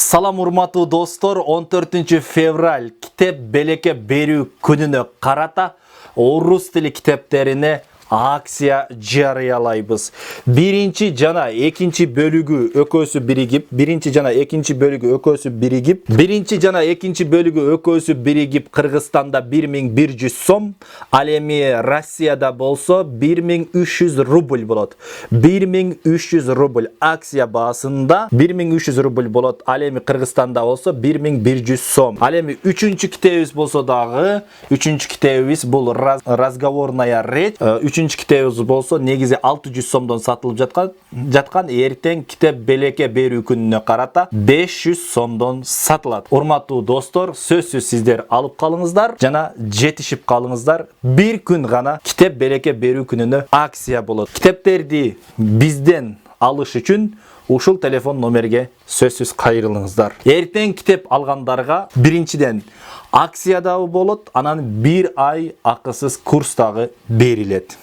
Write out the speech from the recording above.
Salam урматтуу достор, 14 февраль китеп белекке берүү күнүнө карата орус тили китептерине акция жарыялайбыз. Биринчи жана экинчи бөлүгү экөөсү биригип, биринчи жана экинчи бөлүгү экөөсү биригип Кыргызстанда 1100 сом, ал эми Россияда болсо 1300 рубль болот. 1300 рубль акция баасында 1300 рубль болот. Ал эми Кыргызстанда болсо 1100 сом. Ал эми үчүнчү китебибиз болсо дагы, үчүнчү китебибиз бул разговорная речь. Üçüncü kitebimiz bolsa negizi 600 somdan satılıp жаткан эртең китеп белекке берүү күнүнө карата 500 сомдон сатылат. Урматтуу достор, сөзсүз сиздер алып калыңыздар жана жетишип калыңыздар. Bir күн гана китеп белекке берүү күнүнө акция болот. Китептерди бизден алыш үчүн ушул телефон номерге сөзсүз кайрылыңыздар. Эртең китеп алгандарга биринчиден акция дагы болот, анан 1 ай акысыз курс дагы берилет.